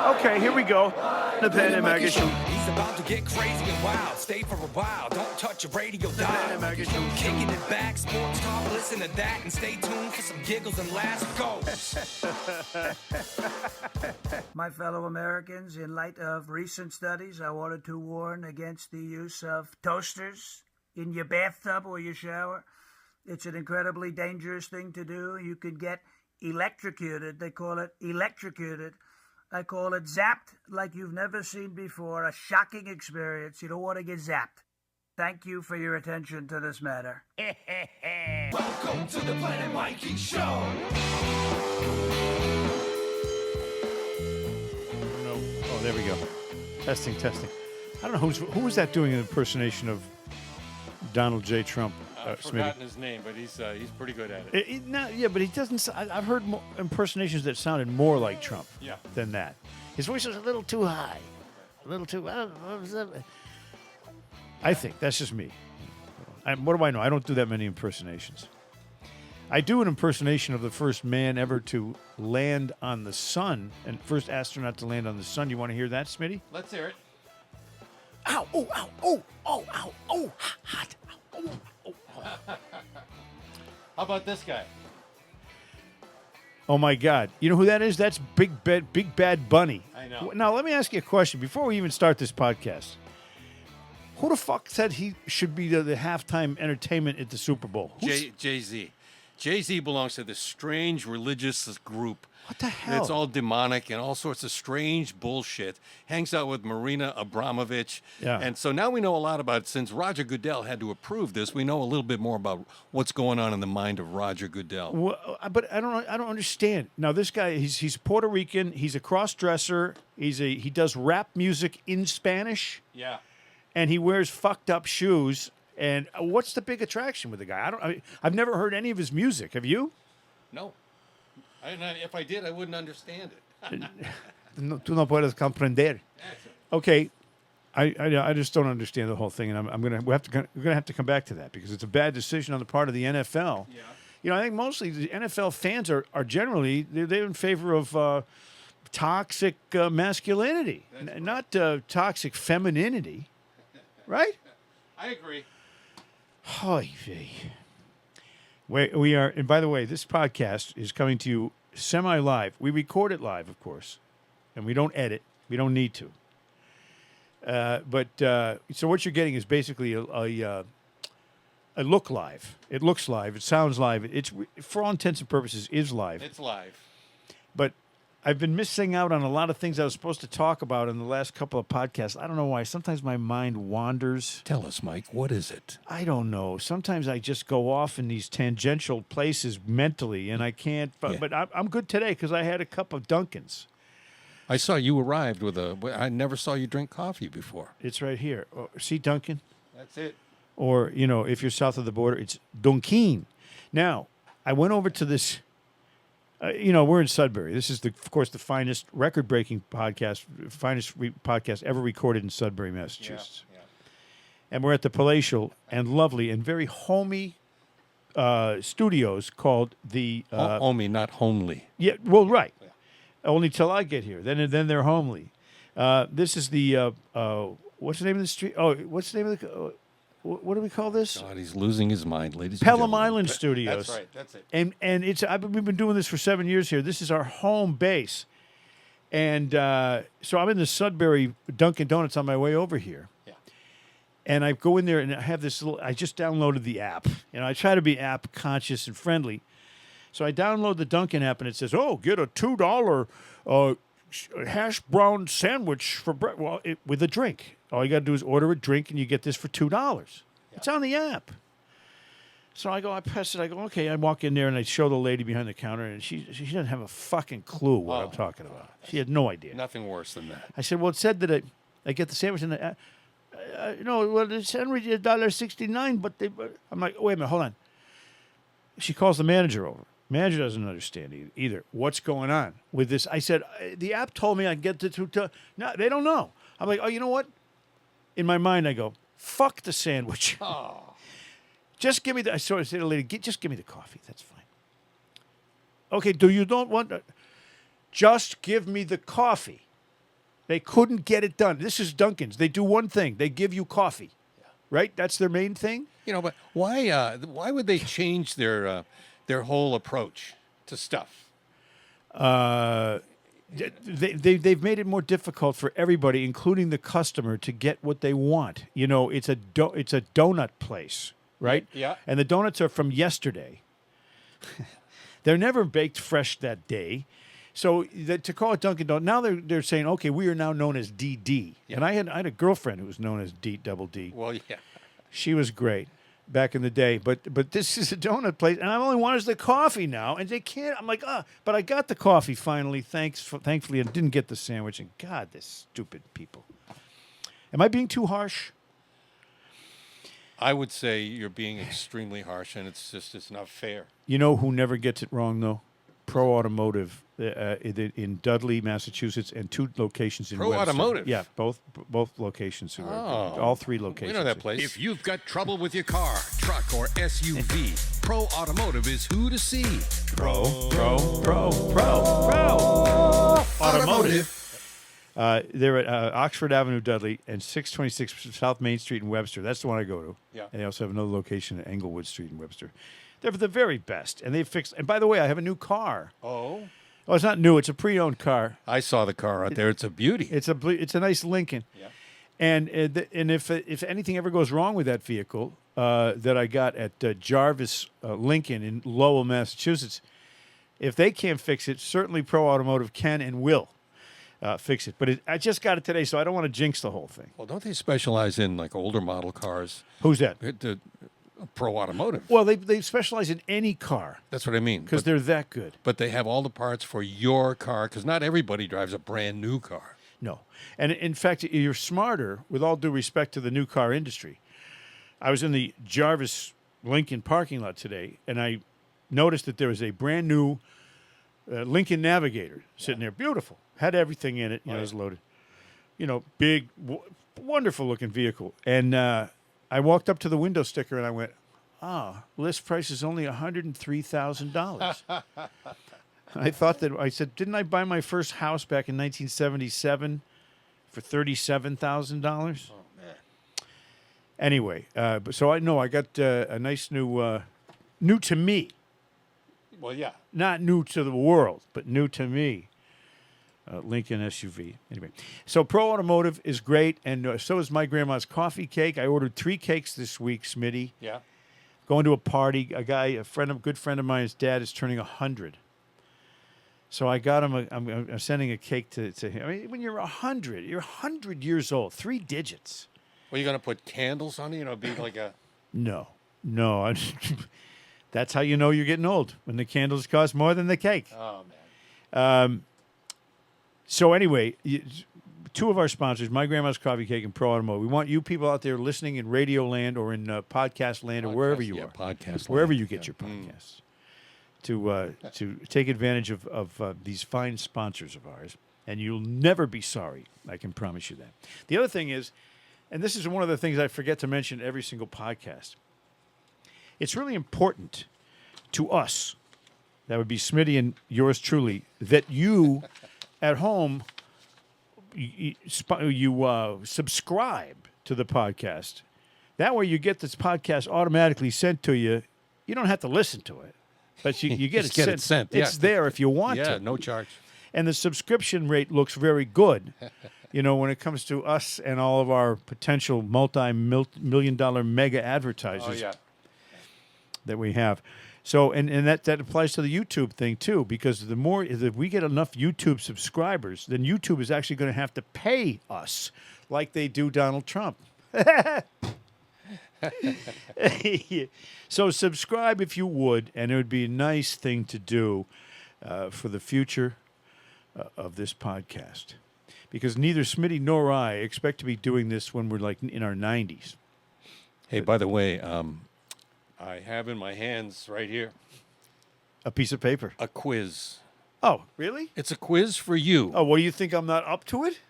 Okay, here we go. The Pen and Maggie Show. He's about to get crazy and wild. Stay for a while. Don't touch your radio dial. Kicking it back, sports talk. Listen to that and stay tuned for some giggles and laughs. Go. My fellow Americans, in light of recent studies, I wanted to warn against the use of toasters in your bathtub or your shower. It's an incredibly dangerous thing to do. You can get electrocuted. They call it electrocuted. I call it zapped like you've never seen before. A shocking experience. You don't want to get zapped. Thank you for your attention to this matter. Welcome to the Planet Mikey Show. No. Oh, there we go. Testing. I don't know who was that doing an impersonation of Donald J. Trump. I've forgotten his name, but he's pretty good at it. But he doesn't. I've heard impersonations that sounded more like Trump than that. His voice was a little too high, a little too. I think that's just me. What do I know? I don't do that many impersonations. I do an impersonation of the first man ever to land on the sun and first astronaut to land on the sun. You want to hear that, Smitty? Let's hear it. Ow! Oh! Ow! Oh! Oh! Ow! Oh! Hot! Ow, oh! How about this guy? Oh my God! You know who that is? That's Big Bad Bunny. I know. Now let me ask you a question before we even start this podcast. Who the fuck said he should be the halftime entertainment at the Super Bowl? Jay-Z. Jay-Z belongs to this strange religious group. What the hell? It's all demonic and all sorts of strange bullshit. Hangs out with Marina Abramovich. Yeah. And so now we know a lot about it. Since Roger Goodell had to approve this, we know a little bit more about what's going on in the mind of Roger Goodell. Well, but I don't understand. Now this guy, he's Puerto Rican. He's a cross-dresser. He does rap music in Spanish. Yeah. And he wears fucked up shoes. And what's the big attraction with the guy? I've never heard any of his music. Have you? No. If I did, I wouldn't understand it. No, tú no puedes comprender. Okay, I just don't understand the whole thing, and we're gonna have to come back to that because it's a bad decision on the part of the NFL. Yeah. You know, I think mostly the NFL fans are generally they're in favor of toxic masculinity, not toxic femininity, right? I agree. Hoy vey. We are, and by the way, this podcast is coming to you semi-live. We record it live, of course, and we don't edit. We don't need to. So what you're getting is basically a look live. It looks live. It sounds live. It's, for all intents and purposes, is live. It's live. But I've been missing out on a lot of things I was supposed to talk about in the last couple of podcasts. I don't know why. Sometimes my mind wanders. Tell us, Mike, what is it? I don't know. Sometimes I just go off in these tangential places mentally, and I can't. But I'm good today because I had a cup of Dunkin's. I saw you arrived with I never saw you drink coffee before. It's right here. Oh, see Dunkin'? That's it. Or, if you're south of the border, it's Dunkin'. Now, I went over to this. We're in Sudbury. This is, of course, the finest record-breaking podcast, podcast ever recorded in Sudbury, Massachusetts. Yeah. And we're at the palatial and lovely and very homey studios called the... homey, not homely. Yeah, well, right. Yeah. Only till I get here. Then they're homely. This is the... what's the name of the street? Oh, what's the name of the... what do we call this? God, he's losing his mind, ladies and Pelham gentlemen. Island Studios. That's right. That's it. And we've been doing this for 7 years here. This is our home base. And so I'm in the Sudbury Dunkin Donuts on my way over here. Yeah. And I go in there and I have this I just downloaded the app. I try to be app conscious and friendly. So I download the Dunkin' app and it says, get a $2 hash brown sandwich for with a drink. All you got to do is order a drink and you get this for $2. Yeah. It's on the app. So I press it. I go, okay. I walk in there and I show the lady behind the counter and she doesn't have a fucking clue what I'm talking about. She had no idea. Nothing worse than that. I said, well, it said that I get the sandwich in the app. The sandwich is $1.69, but I'm like, wait a minute, hold on. She calls the manager over. Manager doesn't understand either. What's going on with this? I said, the app told me I'd get the $2. No, they don't know. I'm like, oh, you know what? In my mind, I go, fuck the sandwich. Oh. Just give me I sort of say to the lady, just give me the coffee. That's fine. Okay, you don't want... Just give me the coffee. They couldn't get it done. This is Dunkin's. They do one thing. They give you coffee, right? That's their main thing. But why would they change their whole approach to stuff? They've made it more difficult for everybody, including the customer, to get what they want. It's a donut place, right? Yeah. And the donuts are from yesterday. They're never baked fresh that day. So to call it Dunkin' Donuts, now they're saying, okay, we are now known as DD. Yeah. And I had a girlfriend who was known as Double D. Well, yeah. She was great back in the day. But this is a donut place, and I only wanted the coffee now, and they can't. I'm like, but I got the coffee finally. Thankfully, I didn't get the sandwich. And God, this stupid people. Am I being too harsh? I would say you're being extremely harsh, and it's not fair. You know who never gets it wrong, though? Pro Automotive in Dudley, Massachusetts, and 2 locations in Pro Webster. Automotive? Yeah, both locations. All 3 locations. We know that place. If you've got trouble with your car, truck, or SUV, Pro Automotive is who to see. Pro Automotive. They're at Oxford Avenue, Dudley, and 626 South Main Street in Webster. That's the one I go to. Yeah. And they also have another location at Englewood Street in Webster. They're the very best, and they've fixed. And by the way, I have a new car. Oh. Oh, it's not new; it's a pre-owned car. I saw the car out there. It's a beauty. It's a nice Lincoln. Yeah. And if anything ever goes wrong with that vehicle that I got at Jarvis Lincoln in Lowell, Massachusetts, if they can't fix it, certainly Pro Automotive can and will fix it. But I just got it today, so I don't want to jinx the whole thing. Well, don't they specialize in like older model cars? Who's that? The Pro Automotive. Well, they specialize in any car That's what I mean. because they're that good. But they have all the parts for your car because not everybody drives a brand new car. No. And in fact, you're smarter, with all due respect to the new car industry. I was in the Jarvis Lincoln parking lot today, and I noticed that there was a brand new Lincoln Navigator sitting there. Beautiful. Had everything in it. It was loaded. Big, wonderful looking vehicle. And I walked up to the window sticker and I went, list price is only $103,000. I said, didn't I buy my first house back in 1977 for $37,000? Oh, man. Anyway, so I know I got a nice new to me. Well, yeah. Not new to the world, but new to me. Lincoln SUV. Anyway, so Pro Automotive is great, and so is my grandma's coffee cake. I ordered 3 cakes this week, Smitty. Yeah. Going to a party. A good friend of mine's dad is turning 100. So I got him. I'm sending a cake to him. I mean, when you're 100, you're 100 years old. 3 digits. Well, you're going to put candles on it? Be like a... No. That's how you know you're getting old, when the candles cost more than the cake. Oh, man. So anyway, 2 of our sponsors, My Grandma's Coffee Cake and Pro Automotive. We want you people out there listening in Radio Land or in Podcast Land or wherever you are. Podcast wherever land. you get your podcasts. To take advantage of these fine sponsors of ours. And you'll never be sorry. I can promise you that. The other thing is, and this is one of the things I forget to mention every single podcast, it's really important to us, that would be Smitty and yours truly, that you at home you subscribe to the podcast. That way you get this podcast automatically sent to you. You don't have to listen to it, but you get, Just get it sent. It's there if you want to. Yeah, no charge. And the subscription rate looks very good, when it comes to us and all of our potential multi-million-dollar mega advertisers that we have. So, and that applies to the YouTube thing, too, because if we get enough YouTube subscribers, then YouTube is actually going to have to pay us like they do Donald Trump. So subscribe if you would, and it would be a nice thing to do for the future of this podcast. Because neither Smitty nor I expect to be doing this when we're like in our 90s. Hey, by the way, I have in my hands right here A piece of paper. a quiz. Oh, really? It's a quiz for you. Oh, what do you think? I'm not up to it?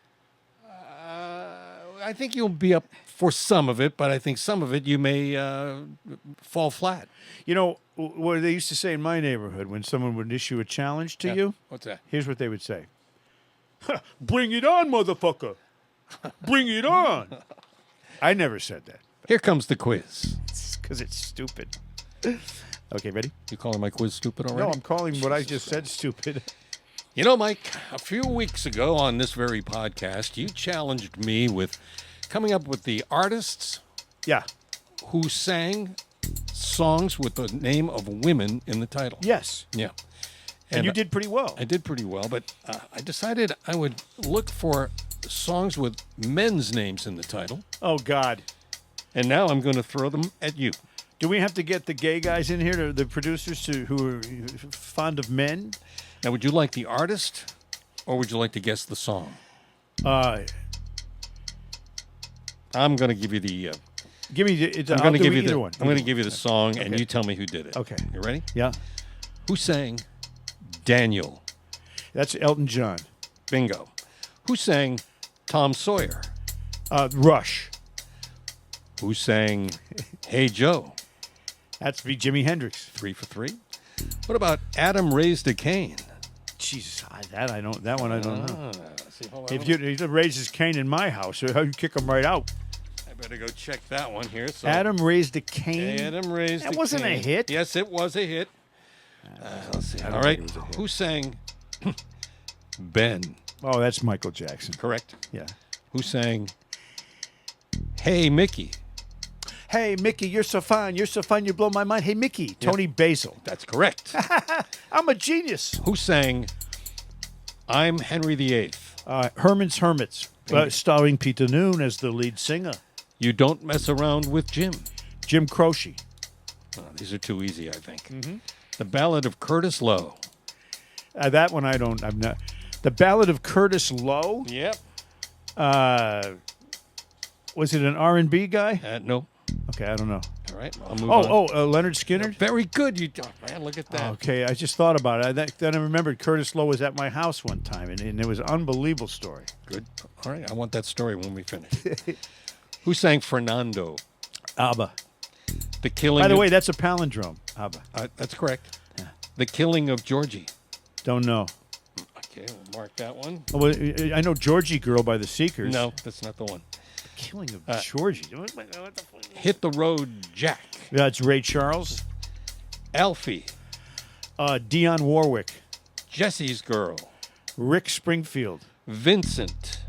I think you'll be up for some of it, but I think some of it you may fall flat. What they used to say in my neighborhood when someone would issue a challenge to you? What's that? Here's what they would say. Bring it on, motherfucker. Bring it on. I never said that. Here comes the quiz. Because it's stupid. Okay, ready? You calling my quiz stupid already? No, I'm calling what I just said stupid. You know, Mike, a few weeks ago on this very podcast, you challenged me with coming up with the artists Yeah. who sang songs with the name of women in the title. Yes. Yeah. And you did pretty well. I did pretty well, but I decided I would look for songs with men's names in the title. Oh, God. And now I'm going to throw them at you. Do we have to get the gay guys in here, the producers who are fond of men? Now, would you like the artist or would you like to guess the song? I'm going to give you the... Give me the... I'm going to give you either the... one. I'm going to give you the song, Okay. and you tell me who did it. Okay. You ready? Yeah. Who sang Daniel? That's Elton John. Bingo. Who sang Tom Sawyer? Rush. Who sang Hey Joe? That's be Jimi Hendrix. 3 for 3. What about Adam Raised a Cane? Jesus, that one I don't know. See, hold on. If you raises Cain in my house, how you kick him right out? I better go check that one here. So Adam raised a Cain. Adam Raised a That wasn't a Cane. hit. Yes, it was a hit. Let's see. I don't All right. think it was a hit. Who sang Ben? Oh, that's Michael Jackson. Correct. Yeah. Who sang Hey Mickey? Hey, Mickey, you're so fine. You're so fine. You blow my mind. Hey, Mickey. Tony Basil. That's correct. I'm a genius. Who sang I'm Henry VIII? Herman's Hermits, starring Peter Noon as the lead singer. You Don't Mess Around with Jim. Jim Croce. Oh, these are too easy, I think. Mm-hmm. The Ballad of Curtis Lowe. That one I'm not. The Ballad of Curtis Lowe. Yep. Was it an R&B guy? No. Okay, I don't know. All right. I'll move on. Leonard Skinner. Very good. Man, look at that. Okay, I just thought about it. Then I remembered Curtis Lowe was at my house one time, and it was an unbelievable story. Good. All right. I want that story when we finish. Who sang Fernando? ABBA. The Killing. By the way, that's a palindrome. ABBA. That's correct. Yeah. The Killing of Georgie. Don't know. Okay, we'll mark that one. Oh, well, I know Georgie Girl by the Seekers. No, that's not the one. The Killing of Georgie. What the fuck? Hit the Road Jack. That's Ray Charles. Alfie. Dionne Warwick. Jesse's Girl. Rick Springfield. Vincent.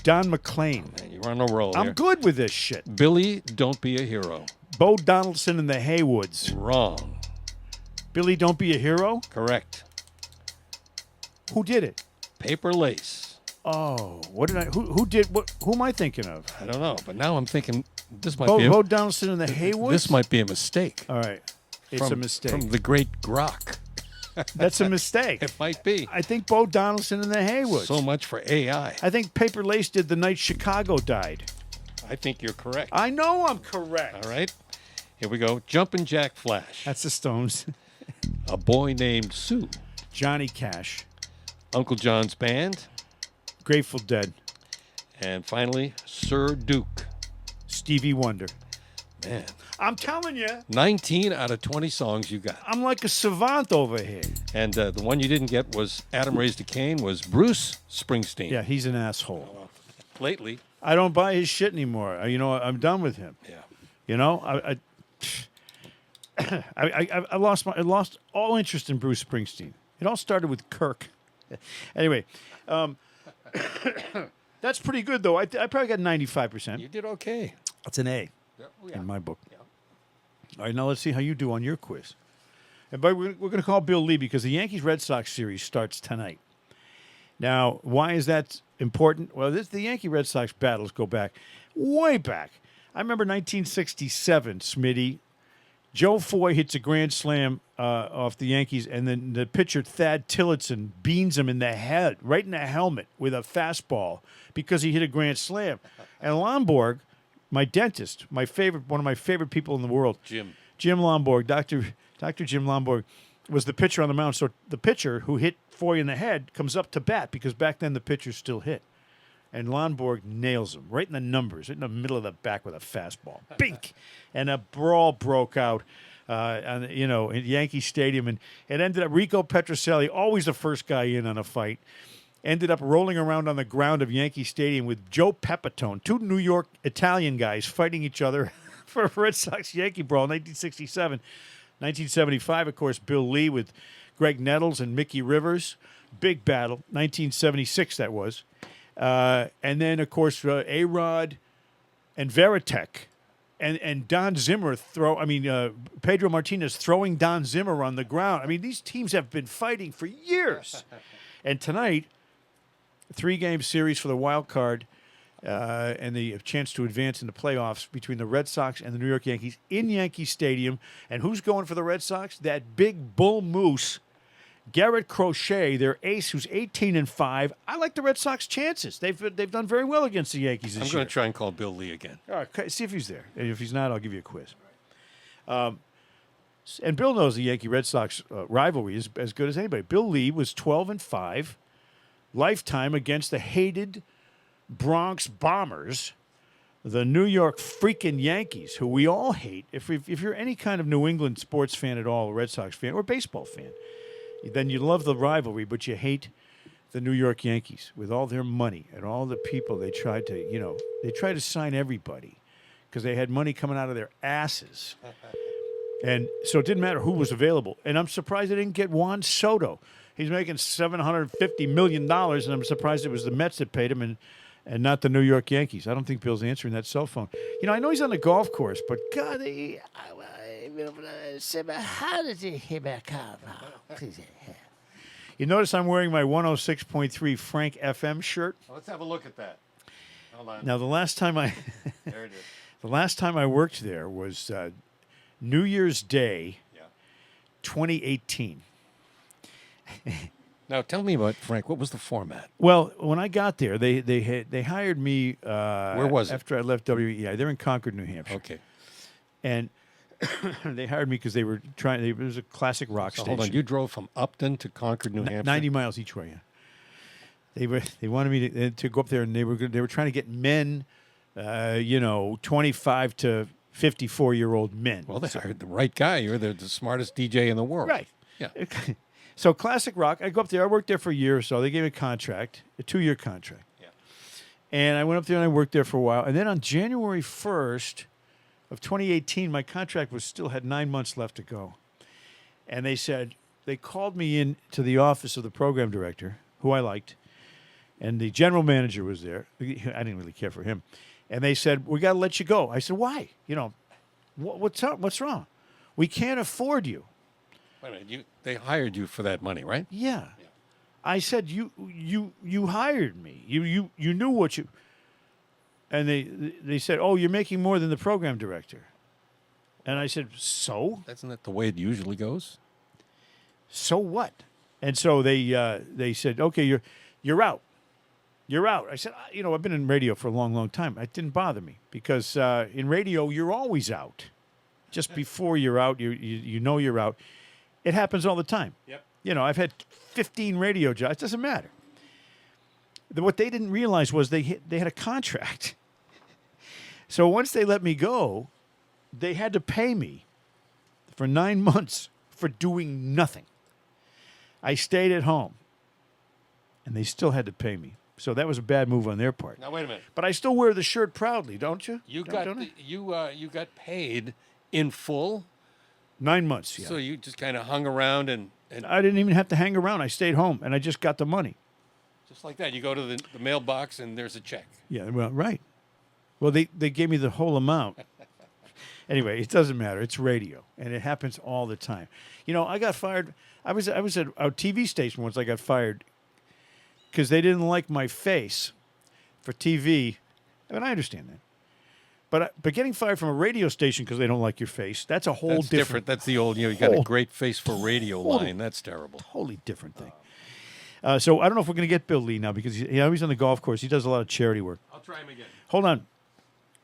Don McLean. Man, you're on a roll I'm here. good with this shit. Billy, Don't Be a Hero. Bo Donaldson and the Haywoods. Wrong. Billy, Don't Be a Hero? Correct. Who did it? Paper Lace. Oh, what did I? Who did what? Who am I thinking of? I don't know, but now I'm thinking this might be Bo Donaldson and the Haywoods. this might be a mistake. All right, it's a mistake. From the great Grok. That's a mistake. It might be. I think Bo Donaldson and the Haywoods. So much for AI. I think Paper Lace did the night Chicago died. I think you're correct. I know I'm correct. All right. Here we go. Jumpin' Jack Flash. That's the Stones. A Boy Named Sue. Johnny Cash. Uncle John's Band. Grateful Dead. And finally, Sir Duke. Stevie Wonder. Man, I'm telling you, 19 out of 20 songs you got. I'm like a savant over here. And the one you didn't get was Adam Raised a Cane, was Bruce Springsteen. Yeah, he's an asshole. Lately. I don't buy his shit anymore. I'm done with him. Yeah. You know, I lost all interest in Bruce Springsteen. It all started with Kirk. Anyway, that's pretty good though. I probably got 95%. You did okay. That's an A in my book. Yeah. All right, now let's see how you do on your quiz. And but we're going to call Bill Lee because the Yankees-Red Sox series starts tonight. Now, why is that important? Well, the Yankee-Red Sox battles go back, way back. I remember 1967, Smitty. Joe Foy hits a grand slam off the Yankees, and then the pitcher Thad Tillotson beans him in the head, right in the helmet, with a fastball because he hit a grand slam. And Lomborg, my dentist, one of my favorite people in the world, Jim Lomborg, Dr. Jim Lomborg, was the pitcher on the mound. So the pitcher who hit Foy in the head comes up to bat because back then the pitcher still hit. And Lomborg nails him right in the numbers, right in the middle of the back with a fastball. Bink! And a brawl broke out in Yankee Stadium. And it ended up Rico Petrocelli, always the first guy in on a fight. ended up rolling around on the ground of Yankee Stadium with Joe Pepitone, two New York Italian guys fighting each other for a Red Sox-Yankee brawl in 1967. 1975, of course, Bill Lee with Greg Nettles and Mickey Rivers. Big battle. 1976, that was. And then, of course, A-Rod and Veritek. And Don Zimmer Pedro Martinez throwing Don Zimmer on the ground. I mean, these teams have been fighting for years. And tonight, a 3-game series for the wild card and the chance to advance in the playoffs between the Red Sox and the New York Yankees in Yankee Stadium. And who's going for the Red Sox? That big bull moose, Garrett Crochet, their ace, who's 18-5. I like the Red Sox chances. They've done very well against the Yankees this year. I'm going to try and call Bill Lee again. All right, see if he's there. And if he's not, I'll give you a quiz. And Bill knows the Yankee-Red Sox rivalry is as good as anybody. Bill Lee was 12-5, lifetime against the hated Bronx Bombers, the New York freaking Yankees, who we all hate. If you're any kind of New England sports fan at all, a Red Sox fan or baseball fan, then you love the rivalry, but you hate the New York Yankees with all their money and all the people they tried to sign everybody because they had money coming out of their asses. And so it didn't matter who was available. And I'm surprised they didn't get Juan Soto. He's making $750 million, and I'm surprised it was the Mets that paid him and not the New York Yankees. I don't think Bill's answering that cell phone. I know he's on the golf course, but God, how does he hear back up? You notice I'm wearing my 106.3 Frank FM shirt? Well, let's have a look at that. Hold on. Now, the last time I There it is. the last time I worked there was New Year's Day, 2018. Now, tell me about, Frank, what was the format? Well, when I got there, they hired me. Where was it? After I left WEI? They're in Concord, New Hampshire. Okay. And they hired me because they were trying. It was a classic rock So station. hold on. You drove from Upton to Concord, New Hampshire? 90 miles each way. Yeah. They wanted me to go up there, and they were trying to get men, 25 to 54-year-old men. Well, they hired the right guy. You're the smartest DJ in the world. Right. Yeah. So classic rock. I go up there. I worked there for a year or so. They gave me a contract, a 2-year contract. Yeah. And I went up there and I worked there for a while. And then on January 1st of 2018, my contract still had 9 months left to go. And they called me in to the office of the program director, who I liked, and the general manager was there. I didn't really care for him. And they said, "We got to let you go." I said, "Why? What's up? What's wrong? We can't afford you." Wait a minute. They hired you for that money, right? Yeah. I said, you hired me. You knew what you. And they said, "Oh, you're making more than the program director." And I said, "So?" Isn't that the way it usually goes? So what? And so they said, "Okay, you're out. You're out." I said, "I've been in radio for a long, long time. It didn't bother me because in radio you're always out. Just before you're out, you know you're out. It happens all the time. Yep. I've had 15 radio jobs. It doesn't matter. What they didn't realize was they had a contract. So once they let me go, they had to pay me for 9 months for doing nothing. I stayed at home, and they still had to pay me. So that was a bad move on their part. Now wait a minute. But I still wear the shirt proudly, don't you? You Don't I? you got paid in full. 9 months. Yeah. So you just kind of hung around and I didn't even have to hang around. I stayed home, and I just got the money. just like that. You go to the mailbox and there's a check. Yeah, well, right. Well, they gave me the whole amount. Anyway, it doesn't matter. It's radio, and it happens all the time. I got fired. I was at a TV station once. I got fired because they didn't like my face for TV. I mean, I understand that. But getting fired from a radio station because they don't like your face, that's a whole That's different. That's the old, you got a great face for radio line. That's terrible. Totally different thing. So I don't know if we're going to get Bill Lee now because he's on the golf course. He does a lot of charity work. I'll try him again. Hold on.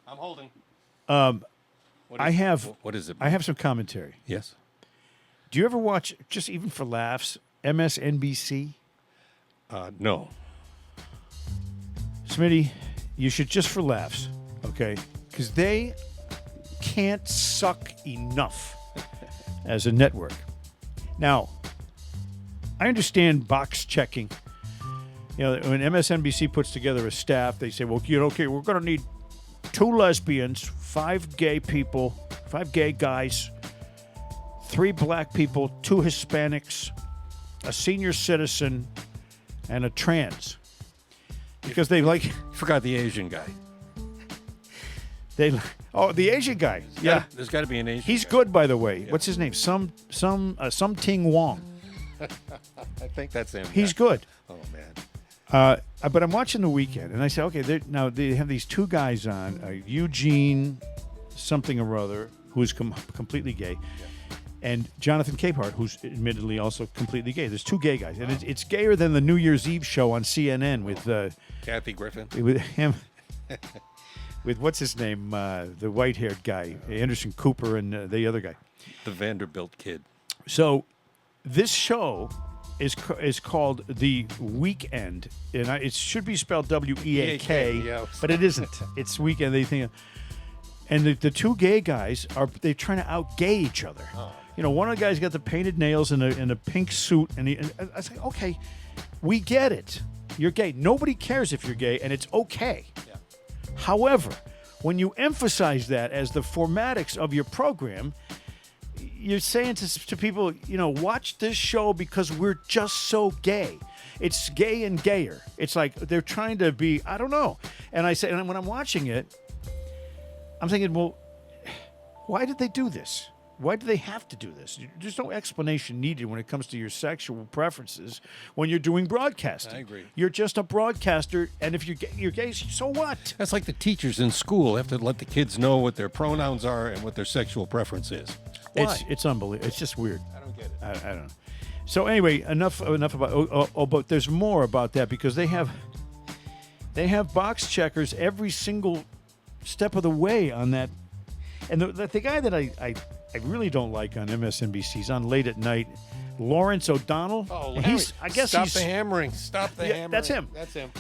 I'm holding. What is it? I have some commentary. Yes. Do you ever watch, just even for laughs, MSNBC? No. Smitty, you should just for laughs, okay? Because they can't suck enough as a network. Now, I understand box checking You know, when MSNBC puts together a staff, they say, well, okay, we're going to need 2 lesbians, 5 gay people, 5 gay guys, 3 black people, 2 Hispanics, a senior citizen, and a trans. Because they like... Forgot the Asian guy. The Asian guy. Yeah. There's got to be an Asian He's guy. good, by the way. Yeah. What's his name? Some Ting Wong. I think that's him. He's good. Oh, man. But I'm watching The Weekend, and I say, okay, now they have these 2 guys on, Eugene something or other, who's completely gay, and Jonathan Capehart, who's admittedly also completely gay. There's 2 gay guys, and it's gayer than the New Year's Eve show on CNN with Kathy Griffin. With him, with what's his name, the white-haired guy, Anderson Cooper, and the other guy, the Vanderbilt kid. So this show is called The Weekend, and it should be spelled W-E-A-K, yeah. but it isn't. It's Weekend. They think, and the 2 gay guys they're trying to out-gay each other. Oh. You know, one of the guys got the painted nails and a pink suit, and I was like, okay, we get it. You're gay. Nobody cares if you're gay, and it's okay. Yeah. However, when you emphasize that as the formatics of your program, you're saying to people, you know, watch this show because we're just so gay. It's gay and gayer. It's like they're trying to be, I don't know. And I say, and when I'm watching it, I'm thinking, well, why did they do this? Why do they have to do this? There's no explanation needed when it comes to your sexual preferences when you're doing broadcasting. I agree. You're just a broadcaster, and if you're gay, so what? That's like the teachers in school have to let the kids know what their pronouns are and what their sexual preference is. Why? It's unbelievable. It's just weird. I don't get it. I don't know. So anyway, enough about. But there's more about that because they have box checkers every single step of the way on that. And the guy that I really don't like on MSNBC, he's on late at night, Lawrence O'Donnell. Oh, Larry, Stop the hammering. Stop the hammering. That's him. That's him.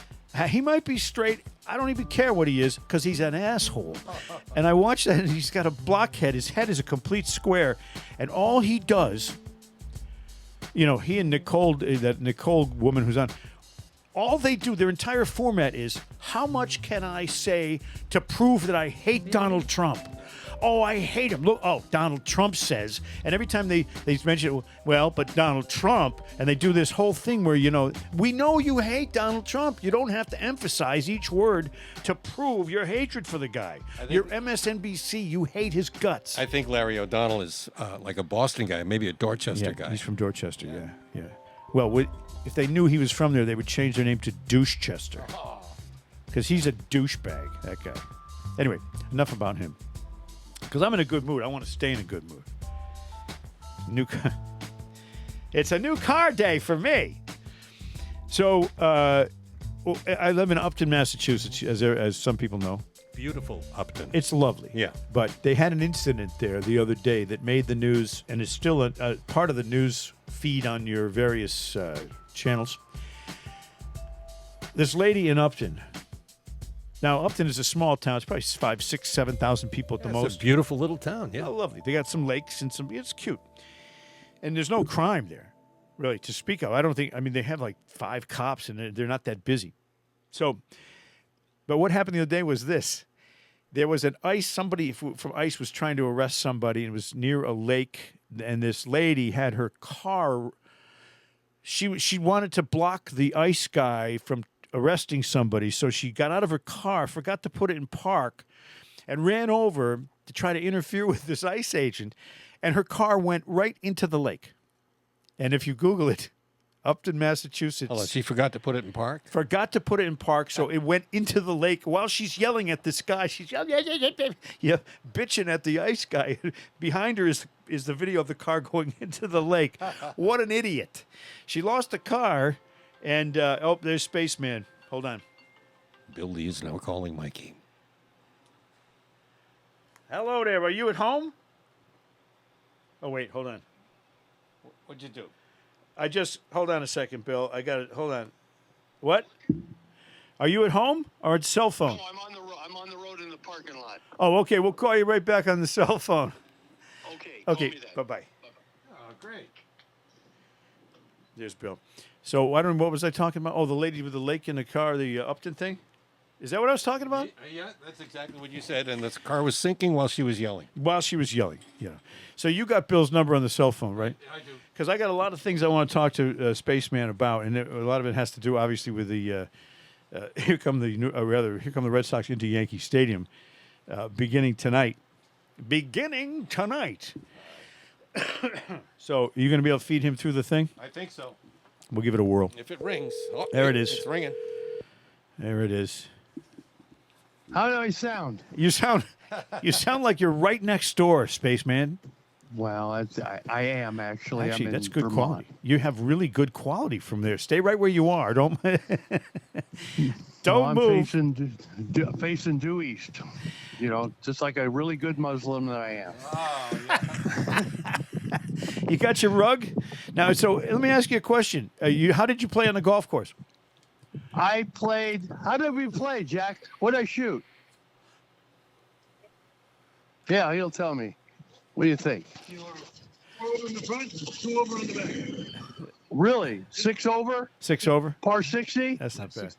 He might be straight. I don't even care what he is because he's an asshole. And I watch that, and he's got a blockhead. His head is a complete square. And all he does, you know, he and Nicole, that Nicole woman who's on, all they do, their entire format is, how much can I say to prove that I hate Donald Trump? Oh, I hate him. Look, Donald Trump says. And every time they mention, well, but Donald Trump, and they do this whole thing where, you know, we know you hate Donald Trump. You don't have to emphasize each word to prove your hatred for the guy. You're MSNBC. You hate his guts. I think Larry O'Donnell is like a Boston guy, maybe a Dorchester guy. He's from Dorchester, yeah. Well, if they knew he was from there, they would change their name to Douchechester. Because he's a douchebag, that guy. Anyway, enough about him. Because I'm in a good mood. I want to stay in a good mood. It's a new car day for me. So I live in Upton, Massachusetts, as some people know. Beautiful Upton. It's lovely. Yeah. But they had an incident there the other day that made the news, and it's still a part of the news feed on your various channels. This lady in Upton. Now, Upton is a small town. It's probably 5,000, 6,000, 7,000 people at the most. It's a beautiful little town, yeah. Oh, lovely. They got some lakes and it's cute. And there's no crime there, really, to speak of. They have like 5 cops and they're not that busy. So, but what happened the other day was this. There was somebody from ICE was trying to arrest somebody, and it was near a lake, and this lady had her car. She wanted to block the ICE guy from arresting somebody, so she got out of her car, forgot to put it in park, and ran over to try to interfere with this ICE agent, and her car went right into the lake. And if you Google it, Upton, Massachusetts. Hold on, she forgot to put it in park? Forgot to put it in park, so it went into the lake while she's yelling at this guy. She's yelling, bitching at the ICE guy. Behind her is the video of the car going into the lake. What an idiot. She lost the car. And, there's Spaceman. Hold on. Bill Lee is now calling Mikey. Hello there. Are you at home? Oh, wait. Hold on. What'd you do? Hold on a second, Bill. Hold on. What? Are you at home or at cell phone? No, I'm on the road. I'm on the road in the parking lot. Oh, okay. We'll call you right back on the cell phone. Okay. Call me then. Bye-bye. Oh, great. There's Bill. So I don't know, what was I talking about? Oh, the lady with the lake in the car, the Upton thing? Is that what I was talking about? Yeah, that's exactly what you said. And the car was sinking while she was yelling. While she was yelling, yeah. So you got Bill's number on the cell phone, right? I do. Because I got a lot of things I want to talk to Spaceman about, and a lot of it has to do, obviously, with the here come the Red Sox into Yankee Stadium, beginning tonight. So you're going to be able to feed him through the thing? I think so. We'll give it a whirl. If it rings. Oh, There it is. It's ringing. There it is. How do I sound? You sound like you're right next door, Spaceman. Well, I am actually. Actually, I'm that's in good Vermont. quality. You have really good quality from there. Stay right where you are. Don't I'm move. facing due east. You know, just like a really good Muslim that I am. You got your rug now. So let me ask you a question. How did you play on the golf course? I played. How did we play, Jack? What did I shoot? Yeah, he'll tell me. What do you think? 4 over in the front, 2 over in the back. Really? 6 over? 6 over. Par 60? That's not bad.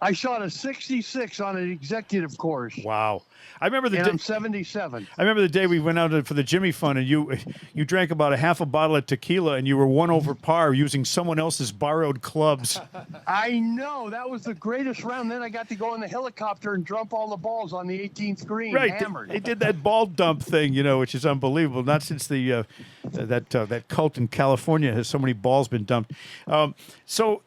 I shot a 66 on an executive course. Wow. I remember the And day, I'm 77. I remember the day we went out for the Jimmy Fun, and you drank about a half a bottle of tequila, and you were 1 over par using someone else's borrowed clubs. I know. That was the greatest round. Then I got to go in the helicopter and dump all the balls on the 18th green, Right. hammered. They did that ball dump thing, which is unbelievable. Not since that cult in California has so many balls been dumped. So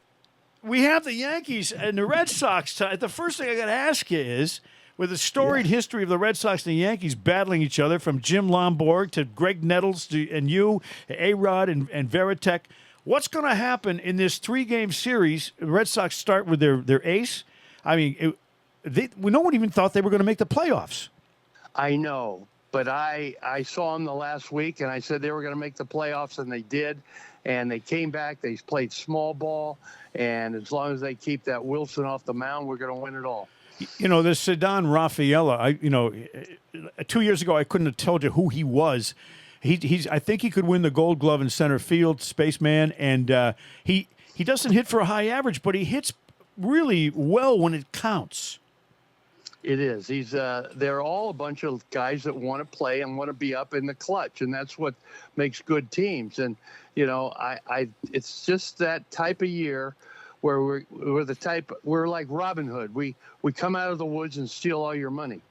we have the Yankees and the Red Sox. The first thing I got to ask you is, with a storied history of the Red Sox and the Yankees battling each other, from Jim Lomborg to Greg Nettles and you, A-Rod and Veritek, what's going to happen in this 3-game series? The Red Sox start with their ace. I mean, no one even thought they were going to make the playoffs. I know. But I saw them the last week, and I said they were going to make the playoffs, and they did. And they came back. They played small ball. And as long as they keep that Wilson off the mound, we're going to win it all. This Cedon Rafaela, 2 years ago, I couldn't have told you who he was. I think he could win the Gold Glove in center field, Spaceman, and he doesn't hit for a high average, but he hits really well when it counts. It is. They're all a bunch of guys that want to play and want to be up in the clutch, and that's what makes good teams. And it's just that type of year where we're like Robin Hood. We come out of the woods and steal all your money.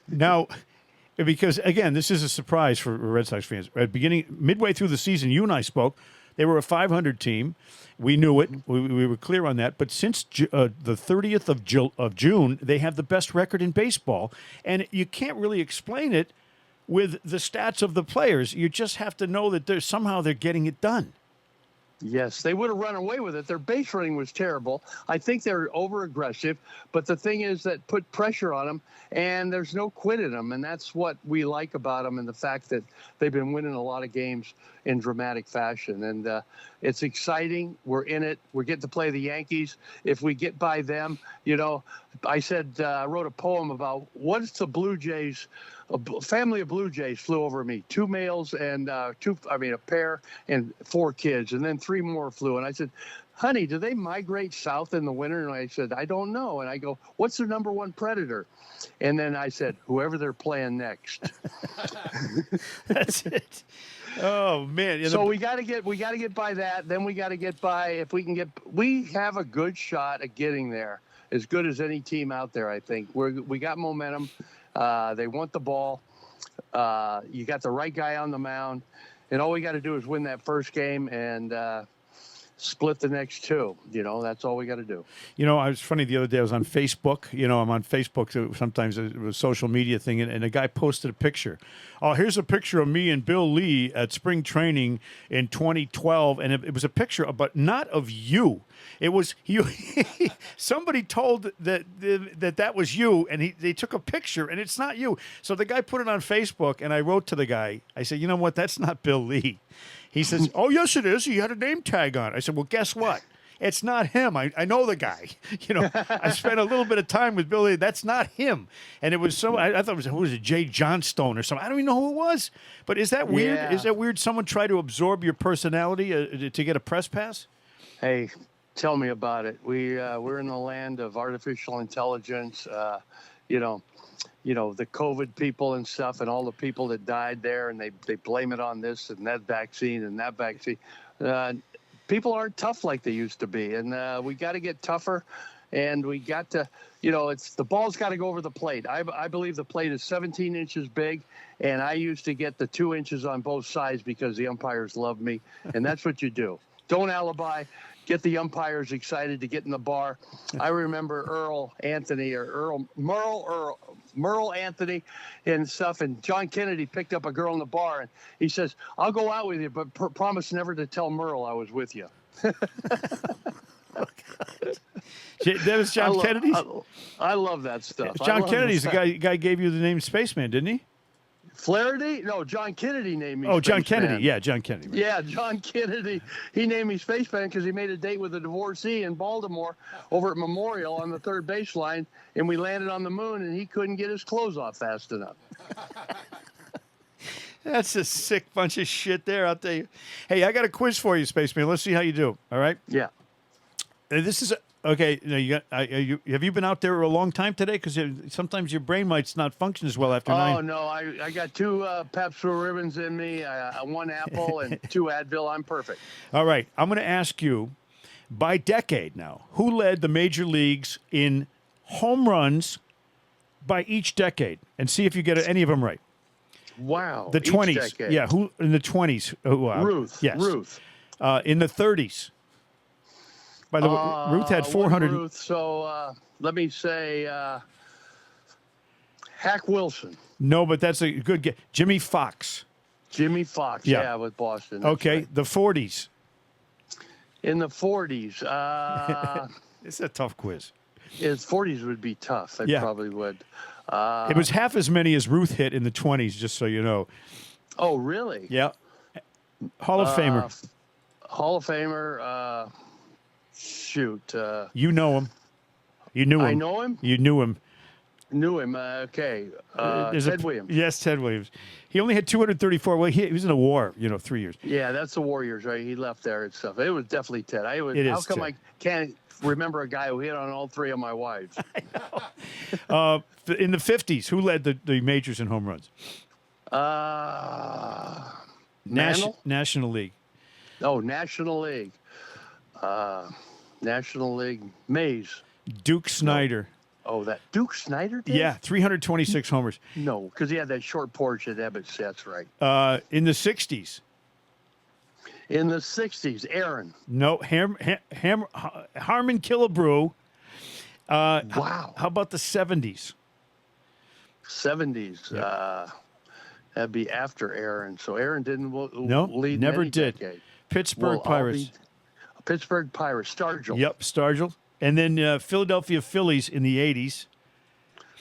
Now, because again, this is a surprise for Red Sox fans. Midway through the season, you and I spoke. They were a 500 team. We knew it. We were clear on that. But since the 30th of June, they have the best record in baseball. And you can't really explain it with the stats of the players. You just have to know that somehow they're getting it done. Yes, they would have run away with it. Their base running was terrible. I think they're over-aggressive. But the thing is that put pressure on them, and there's no quit in them. And that's what we like about them, and the fact that they've been winning a lot of games in dramatic fashion. And it's exciting. We're in it. We get to play the Yankees. If we get by them, I said I wrote a poem about what's the Blue Jays. A family of Blue Jays flew over me, 2 males and a pair and 4 kids, and then 3 more flew. And I said, honey, do they migrate south in the winter? And I said, I don't know. And I go, what's their number 1 predator? And then I said, whoever they're playing next. That's it. Oh man! So we got to get by that. Then we got to get by we have a good shot at getting there, as good as any team out there. I think we got momentum. They want the ball. You got the right guy on the mound, and all we got to do is win that first game and split the next 2. That's all we got to do. I was funny the other day. I was on Facebook. I'm on Facebook. So sometimes it was a social media thing, and a guy posted a picture. Oh, here's a picture of me and Bill Lee at spring training in 2012, and it was a picture, but not of you. It was you. Somebody told that was you, and they took a picture, and it's not you. So the guy put it on Facebook, and I wrote to the guy. I said, you know what? That's not Bill Lee. He says, oh, yes, it is. He had a name tag on it. I said, well, guess what? It's not him. I know the guy. You know, I spent a little bit of time with Billy. That's not him. And it was so, I thought it was, who was it, Jay Johnstone or something? I don't even know who it was. But is that weird? Yeah. Is that weird someone try to absorb your personality to get a press pass? Hey, tell me about it. We're in the land of artificial intelligence. The COVID people and stuff, and all the people that died there, and they blame it on this and that vaccine and that vaccine. People aren't tough like they used to be, and we got to get tougher, and we got to, it's the ball's got to go over the plate. I believe the plate is 17 inches big, and I used to get the 2 inches on both sides because the umpires love me, and that's what you do. Don't alibi. Get the umpires excited to get in the bar. I remember Merle Anthony and stuff, and John Kennedy picked up a girl in the bar, and he says, "I'll go out with you, but promise never to tell Merle I was with you." That was John Kennedy's? I love that stuff. John Kennedy's the guy gave you the name Spaceman, didn't he? Flaherty? No, John Kennedy named me Oh, John Spaceman. Kennedy. Yeah, John Kennedy. Right. Yeah, John Kennedy. He named me Spaceman because he made a date with a divorcee in Baltimore over at Memorial on the third baseline, and we landed on the moon, and he couldn't get his clothes off fast enough. That's a sick bunch of shit there, I'll tell you. Hey, I got a quiz for you, Spaceman. Let's see how you do. All right? Yeah. This is okay. Now have you been out there a long time today? Because sometimes your brain might not function as well after 9. Oh no, I got 2 Pabst Blue Ribbons in me, 1 apple, and 2 Advil. I'm perfect. All right, I'm going to ask you by decade now. Who led the major leagues in home runs by each decade? And see if you get any of them right. Wow. The each 20s. decade. Yeah, who in the 20s? Ruth. Yes. Ruth. In the 30s. By the way, Ruth had 400. Ruth, so let me say Hack Wilson. No, but that's a good guess. Jimmy Fox. Jimmy Fox, Yeah. with Boston. That's Okay, right. the 40s. In the 40s, It's a tough quiz. his 40s would be tough. It Yeah. probably would. It was half as many as Ruth hit in the 20s, just so you know. Oh, really? Yeah. Hall of Famer. Hall of Famer. Shoot. You know him. You knew him. I know him. You knew him. Knew him. Okay. There's Ted Williams. Yes, Ted Williams. He only had 234. Well, he was in a war, 3 years. Yeah, that's the Warriors, right? He left there and stuff. It was definitely Ted. It How is come Ted. I can't remember a guy who hit on all 3 of my wives? In the 50s, who led the majors in home runs? Mantle? National League. Oh, National League. National League. Mays. Duke Snyder. Oh, that Duke Snyder did? Yeah, 326 homers. No, because he had that short porch at Ebbets. That's right. In the 60s. In the 60s, Aaron. No, Harmon Killebrew. Wow. How about the 70s? 70s. That'd be after Aaron. So Aaron didn't No, lead never any did. decade. Pittsburgh Well, I'll Pirates. be- Pittsburgh Pirates. Stargell. Yep, Stargell. And then Philadelphia Phillies in the 80s.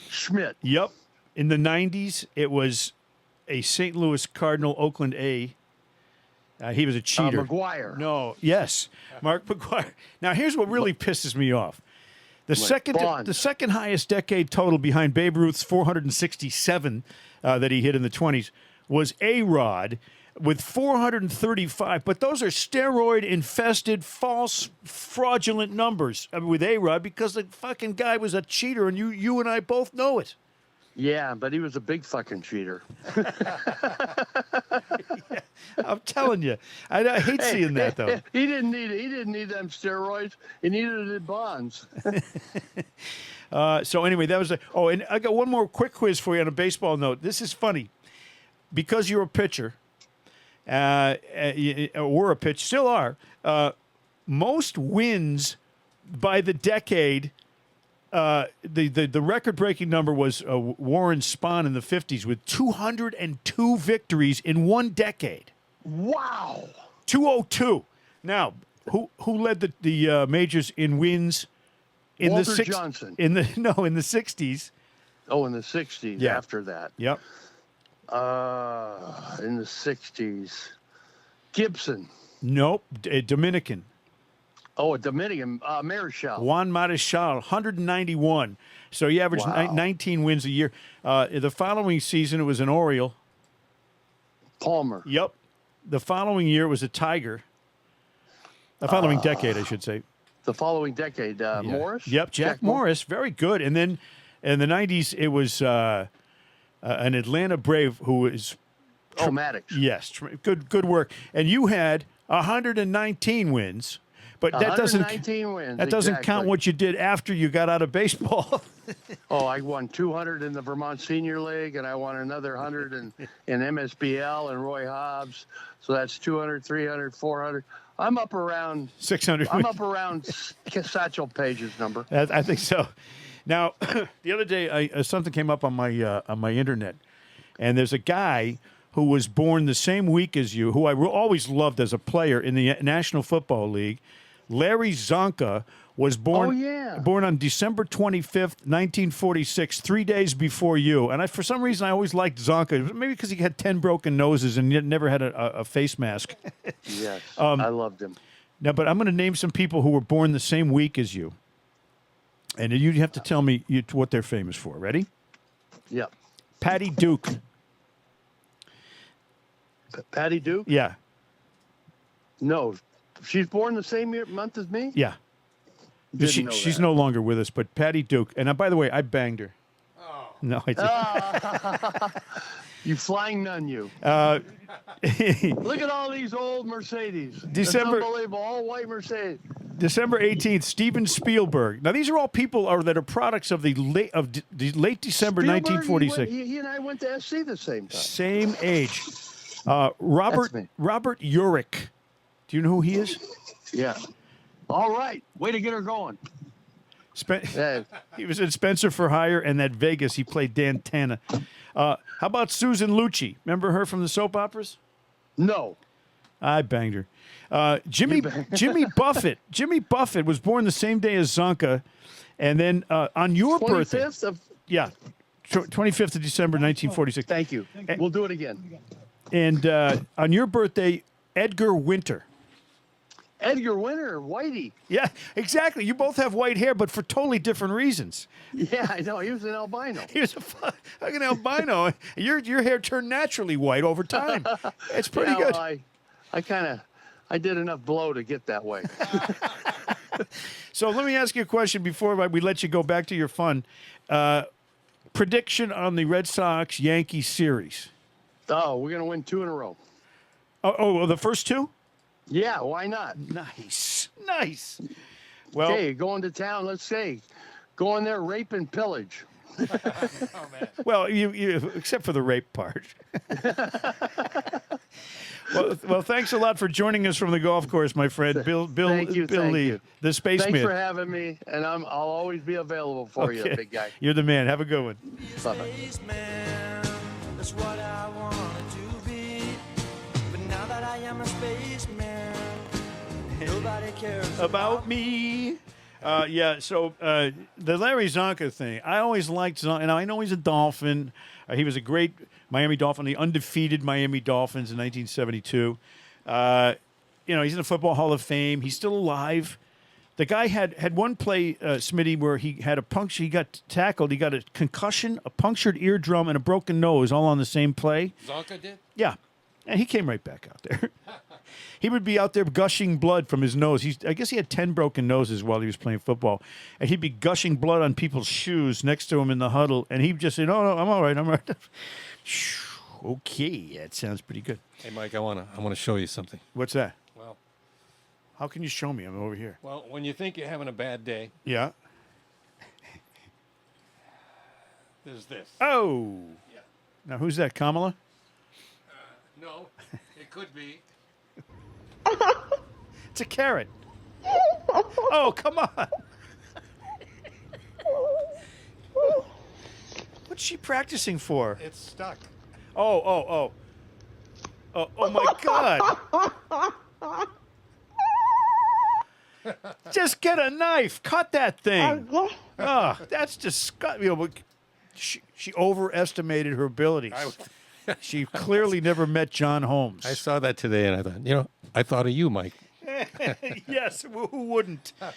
Schmidt. Yep. In the 90s, it was a St. Louis Cardinal, Oakland A. He was a cheater. McGuire. No, yes, Mark McGuire. Now, here's what really pisses me off. The second highest decade total behind Babe Ruth's 467 that he hit in the 20s was A-Rod with 435. But those are steroid-infested, false, fraudulent numbers with A-Rod because the fucking guy was a cheater, and you and I both know it. Yeah, but he was a big fucking cheater. I'm telling you, I hate seeing that though. He didn't need them steroids. He needed the bonds. So anyway, that was and I got one more quick quiz for you on a baseball note. This is funny because you're a pitcher, were a pitcher, still are. Most wins by the decade. The record-breaking number was Warren Spahn in the 50s with 202 victories in one decade. Wow. 202. Now, who led the majors in wins in Walter the Johnson. in the 60s? Oh, in the 60s. Yeah. After that. Yep. In the 60s. Gibson. Nope. Dominican. Oh, a Dominican Marichal. Juan Marichal, 191. So he averaged Wow. 19 wins a year. The following season, it was an Oriole. Palmer. Yep. The following year, it was a Tiger. The following decade, I should say. The following decade, Yeah. Morris. Yep, Jack Morris, very good. And then in the 90s, it was an Atlanta Brave who is Maddox. yes, good work. And you had 119 wins, but that doesn't 119 wins. that doesn't count exactly. what you did after you got out of baseball. Oh, I won 200 in the Vermont Senior League, and I won another 100 in MSBL and Roy Hobbs. So that's 200, 300, 400. I'm up around 600. I'm up around Satchel Paige's number. I think so. Now, the other day, something came up on my internet, and there's a guy who was born the same week as you, who I always loved as a player in the National Football League. Larry Zonka was born born on December 25th, 1946, 3 days before you. And for some reason, I always liked Zonka, maybe because he had 10 broken noses and yet never had a face mask. Yes, I loved him. Now, but I'm going to name some people who were born the same week as you. And you have to tell me what they're famous for. Ready? Yep. Patty Duke. Patty Duke? Yeah. No. She's born the same month as me? Yeah. Didn't know She's that. no longer with us, but Patty Duke. And by the way, I banged her. Oh. No, I didn't. You flying nun, you. Look at all these old Mercedes. December- It's unbelievable. All white Mercedes. December 18th, Steven Spielberg. Now, these are all people that are products of the late December Spielberg, 1946. He and I went to SC the same time. Same age. Robert me. Urich. Do you know who he is? Yeah. All right. Way to get her going. Yeah. He was in Spencer for Hire and that Vegas. He played Dan Tana. How about Susan Lucci? Remember her from the soap operas? No. I banged her. Jimmy Buffett. Jimmy Buffett was born the same day as Zonka, and then on your birthday, 25th of. yeah, 25th of December, 1946. Thank you. We'll do it again. And on your birthday, Edgar Winter. Edgar Winter, Whitey. Yeah, exactly. You both have white hair, but for totally different reasons. Yeah, I know. He was an albino. He was a fucking albino. Your hair turned naturally white over time. It's pretty good. Well, I did enough blow to get that way. So let me ask you a question before we let you go back to your fun. Prediction on the Red Sox-Yankees series. Oh, we're going to win 2 in a row. Oh, the first two? Yeah, why not? Nice. Well, Okay, going to town, let's say. Go in there, rape and pillage. well, you except for the rape part. well, thanks a lot for joining us from the golf course, my friend. Bill Thank you, thank Lee, you. the Spaceman. Thanks for having me, and I'll always be available for you, big guy. You're the man. Have a good one. Bye-bye. Spaceman, that's what I wanted to be. But now that I am a spaceman, nobody cares About me. So the Larry Zonka thing, I always liked Zonka, and I know he's a Dolphin. He was a great Miami Dolphin, the undefeated Miami Dolphins in 1972. He's in the Football Hall of Fame. He's still alive. The guy had one play, Smitty, where he had a puncture. He got tackled. He got a concussion, a punctured eardrum, and a broken nose all on the same play. Zonka did? Yeah. And he came right back out there. He would be out there gushing blood from his nose. I guess he had 10 broken noses while he was playing football. And he'd be gushing blood on people's shoes next to him in the huddle. And he'd just say, no, I'm all right. Okay, that sounds pretty good. Hey, Mike, I want to show you something. What's that? Well, How can you show me? I'm over here. well, when you think you're having a bad day, Yeah. there's this. Oh. Yeah. Now, who's that, Kamala? No, it could be. It's a carrot. Oh, come on. What's she practicing for? It's stuck. Oh, my God. Just get a knife. Cut that thing. Oh, that's disgusting. She overestimated her abilities. She clearly never met John Holmes. I saw that today, and I thought, I thought of you, Mike. Yes, who wouldn't? All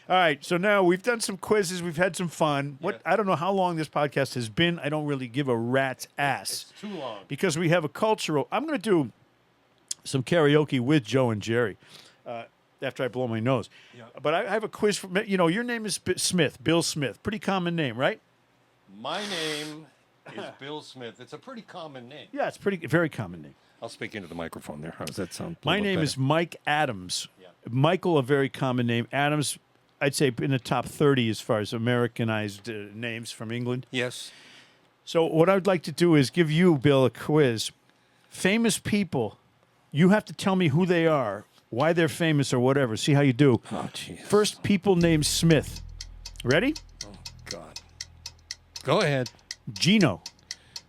right, so now we've done some quizzes. We've had some fun. I don't know how long this podcast has been. I don't really give a rat's ass. It's too long. Because we have a cultural. I'm going to do some karaoke with Joe and Jerry after I blow my nose. Yeah. But I have a quiz for your name is Smith, Bill Smith. Pretty common name, right? My name is Bill Smith. It's a pretty common name. Yeah, it's very common name. I'll speak into the microphone there. How does that sound? My name is Mike Adams. Yeah. Michael, a very common name. Adams, I'd say in the top 30 as far as Americanized names from England. Yes. So what I'd like to do is give you, Bill, a quiz. Famous people, you have to tell me who they are, why they're famous or whatever. See how you do. Oh, jeez. First, people named Smith. Ready? Oh, God. Go ahead. Geno,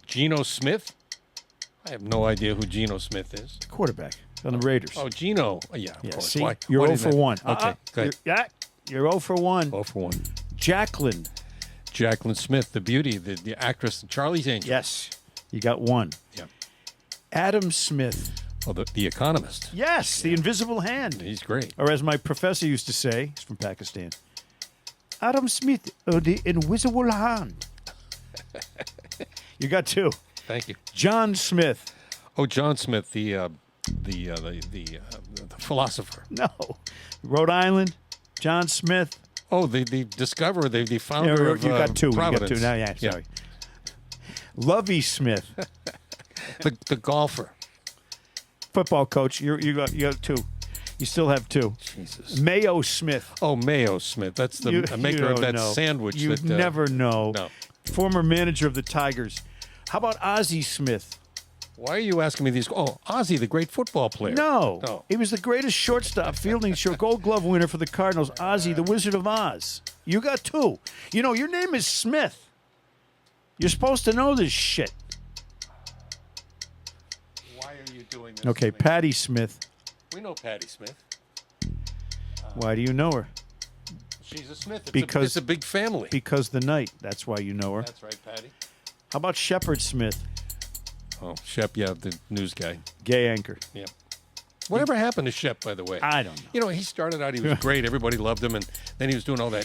Geno Smith? I have no idea who Geno Smith is. quarterback on the Raiders. Oh, Geno. Oh, yeah, of yeah, course. see? Why? You're why 0 did for that- 1. Okay, go ahead. You're 0 for 1. 0 for 1. Jacqueline. Jacqueline Smith, the beauty, the actress, Charlie's Angels. Yes. You got 1. Yeah. Adam Smith. Oh, the Economist. Yes, the invisible hand. He's great. Or as my professor used to say, he's from Pakistan, Adam Smith, the invisible hand. You got 2. Thank you. John Smith. Oh, John Smith, the philosopher. No. Rhode Island. John Smith. Oh, the discoverer, the founder of you got 2. Providence. You got 2 now. Yeah, sorry. Lovey Smith, The golfer. football coach. You got 2. You still have 2. Jesus. Mayo Smith. Oh, Mayo Smith. That's the maker of don't that know. sandwich. You'd that, never know. No. Former manager of the Tigers. How about Ozzie Smith? Why are you asking me these? Oh, Ozzie, the great football player. No. No. He was the greatest shortstop, fielding Gold Glove winner for the Cardinals, Ozzie, the Wizard of Oz. You got 2. You know, your name is Smith. You're supposed to know this shit. Why are you doing this? Okay, to me? Patty Smith. We know Patty Smith. Why do you know her? She's a Smith. It's Because- it's a big family. Because the night. That's why you know her. That's right, Patty. How about Shepard Smith, Oh, Shep, yeah, the news guy. gay anchor? Yeah. Whatever happened to Shep, by the way? I don't know. You know, he started out, he was great. Everybody loved him. And then he was doing all that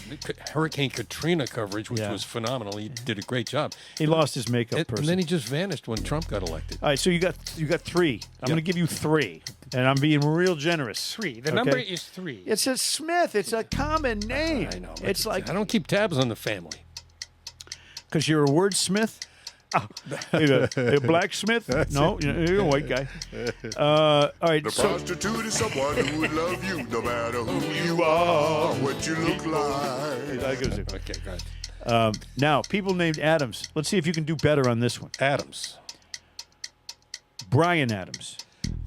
Hurricane Katrina coverage, which Yeah. was phenomenal. He did a great job. He lost his makeup And person. then he just vanished when Trump got elected. All right, so you got 3. I'm going to give you 3, and I'm being real generous. 3. The Okay? number is 3. It's a Smith. It's a common name. I know. but It's like I don't keep tabs on the family. because you're a wordsmith. Oh, a blacksmith? No, you're a white guy. All right, The so prostitute is someone who would love you no matter who you are, what you look like. that goes there. Okay, go ahead. Now, people named Adams. Let's see if you can do better on this one. Adams. Brian Adams.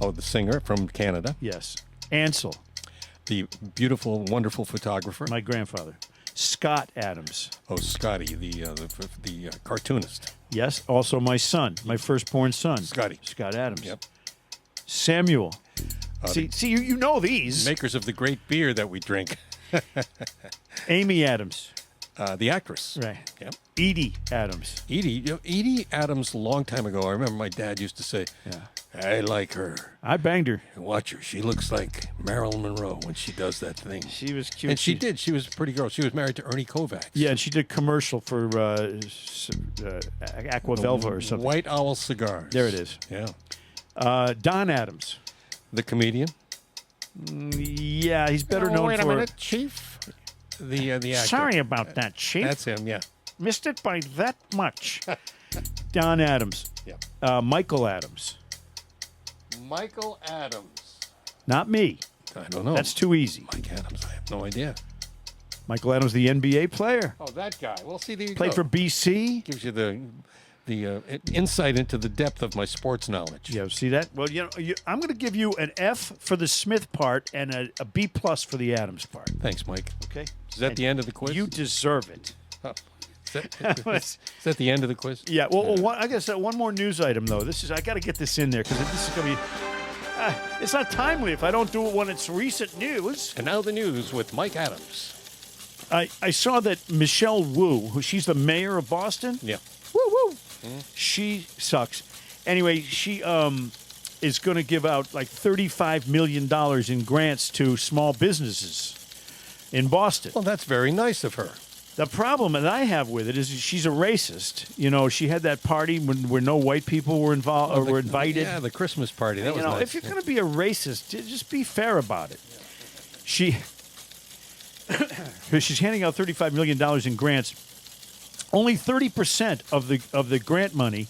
Oh, the singer from Canada. Yes. Ansel, The beautiful, wonderful photographer. my grandfather. Scott Adams. Oh, Scotty, the cartoonist. Yes. Also my son, my firstborn son. Scotty. Scott Adams. Yep. Samuel. See, you know these. Makers of the great beer that we drink. Amy Adams. The actress. Right. Yep. Edie Adams. Edie Adams, a long time ago, I remember my dad used to say, I like her. I banged her. Watch her. She looks like Marilyn Monroe when she does that thing. She was cute. And she did. She was a pretty girl. She was married to Ernie Kovacs. Yeah, and she did commercial for Aquavelva or something. White Owl Cigars. There it is. Yeah. Don Adams. The comedian. Yeah, he's better known wait for. a minute, Chief. The actor. Sorry about that, Chief. That's him, yeah. Missed it by that much. Don Adams. Yeah. Michael Adams. Michael Adams. Not me. I don't know. That's too easy. Mike Adams. I have no idea. Michael Adams, the NBA player. Oh, that guy. Well, see, there you Played go. for BC. Gives you the insight into the depth of my sports knowledge. Yeah, see that? Well, I'm going to give you an F for the Smith part and a B plus for the Adams part. Thanks, Mike. Okay? Is that the end of the quiz? You deserve it. Oh. Is that the end of the quiz? Yeah. Well, I guess one more news item though. I got to get this in there because this is going to be. It's not timely if I don't do it when it's recent news. And now the news with Mike Adams. I saw that Michelle Wu, she's the mayor of Boston. Yeah. Woo woo. She sucks. Anyway, she is going to give out like $35 million in grants to small businesses in Boston. Well, that's very nice of her. The problem that I have with it is she's a racist. You know, she had that party where no white people were involved or were invited. Yeah, the Christmas party. That was nice. If you're going to be a racist, just be fair about it. She's handing out $35 million in grants. Only 30% of the grant money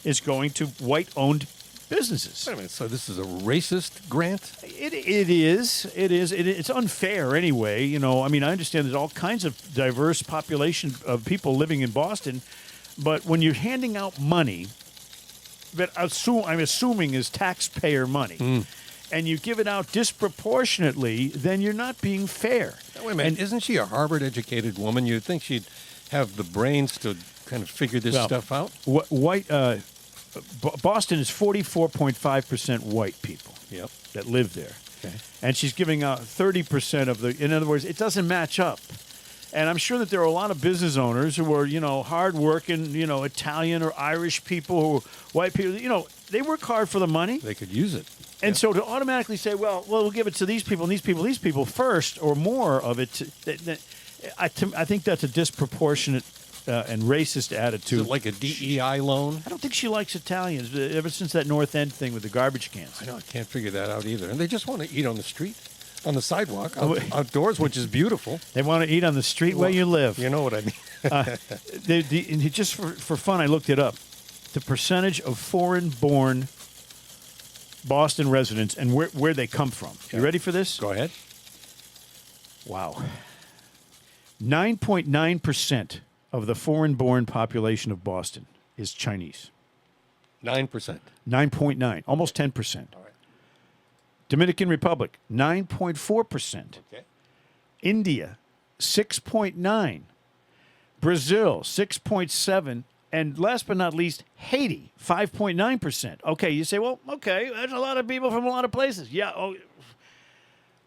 is going to white-owned businesses. Wait a minute. So this is a racist grant? It is. It's unfair anyway. You know, I mean, I understand there's all kinds of diverse population of people living in Boston, but when you're handing out money that I'm assuming is taxpayer money, and you give it out disproportionately, then you're not being fair. Now, wait a minute. Isn't she a Harvard-educated woman? You'd think she'd have the brains to kind of figure this stuff out. Boston is 44.5% white people that live there. Okay. And she's giving out 30% of the, in other words, it doesn't match up. And I'm sure that there are a lot of business owners who are, hardworking, Italian or Irish people, who white people, they work hard for the money. They could use it. And so to automatically say, well, we'll give it to these people and these people first, or more of it, I think that's a disproportionate and racist attitude. Is it like a DEI loan? I don't think she likes Italians, ever since that North End thing with the garbage cans. I know, I can't figure that out either. And they just want to eat on the street, on the sidewalk, outdoors, which is beautiful. They want to eat on the street where you live. You know what I mean. And just for fun, I looked it up. The percentage of foreign-born Boston residents and where they come from. You ready for this? Go ahead. Wow. 9.9% of the foreign-born population of Boston is Chinese. 9%. 9.9, almost 10%. All right. Dominican Republic, 9.4%. Okay. India, 6.9%. Brazil, 6.7%. And last but not least, Haiti, 5.9%. Okay, you say, well, okay, that's a lot of people from a lot of places. Yeah. Oh,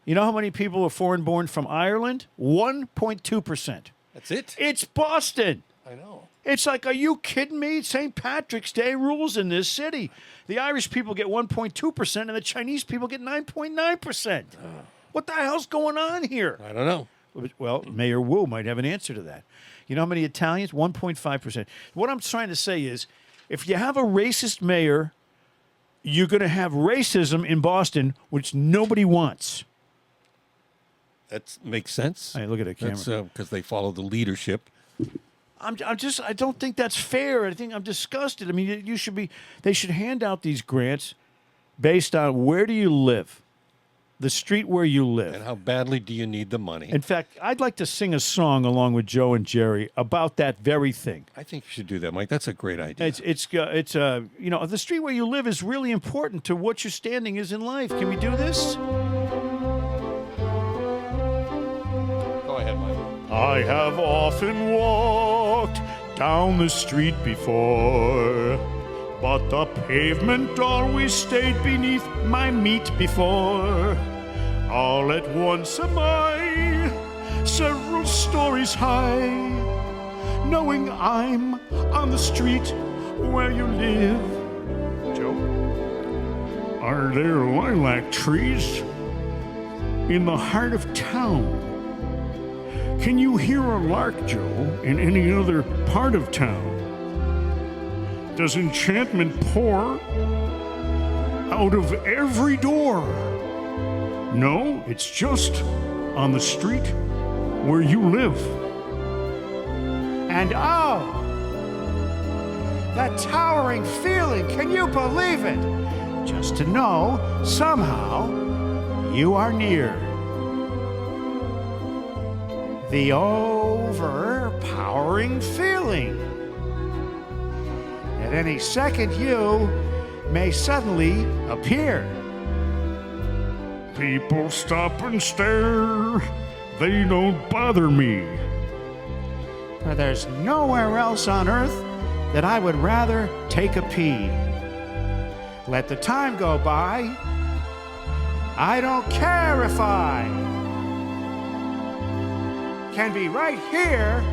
you know how many people are foreign-born from Ireland? 1.2%. That's it? It's Boston. I know. It's like, are you kidding me? St. Patrick's Day rules in this city. The Irish people get 1.2%, and the Chinese people get 9.9%. What the hell's going on here? I don't know. Well, Mayor Wu might have an answer to that. You know how many Italians? 1.5%. What I'm trying to say is, if you have a racist mayor, you're going to have racism in Boston, which nobody wants. That makes sense. Hey, look at the camera. That's because they follow the leadership. I don't think that's fair. I think I'm disgusted. I mean, they should hand out these grants based on where do you live, the street where you live. And how badly do you need the money? In fact, I'd like to sing a song along with Joe and Jerry about that very thing. I think you should do that, Mike. That's a great idea. It's the street where you live is really important to what your standing is in life. Can we do this? Go ahead, Mike. I have often walked down the street before, but the pavement always stayed beneath my meat before. All at once am I several stories high, knowing I'm on the street where you live. Joe? Are there lilac trees in the heart of town? Can you hear a lark, Joe, in any other part of town? Does enchantment pour out of every door? No, it's just on the street where you live. And oh, that towering feeling, can you believe it? Just to know, somehow, you are near. The overpowering feeling. At any second, you may suddenly appear. People stop and stare. They don't bother me. For there's nowhere else on earth that I would rather take a pee. Let the time go by. I don't care if I can be right here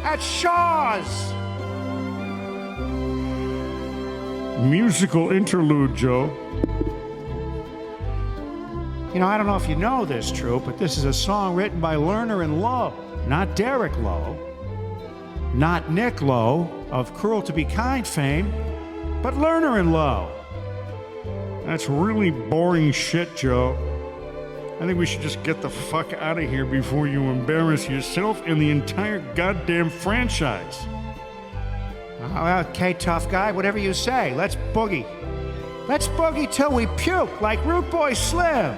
at Shaw's. musical interlude, Joe. You know, I don't know if you know this, Troop, but this is a song written by Lerner and Lowe, not Derek Lowe, not Nick Lowe of Cruel to Be Kind fame, but Lerner and Lowe. That's really boring shit, Joe. I think we should just get the fuck out of here before you embarrass yourself and the entire goddamn franchise. Okay, tough guy, whatever you say. Let's boogie. Let's boogie till we puke like Root Boy Slim.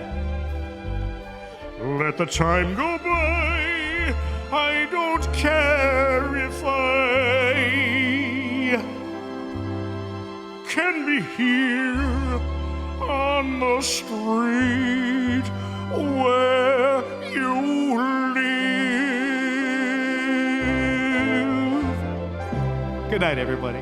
Let the time go by. I don't care if I can be here on the street where you live. Good night, everybody.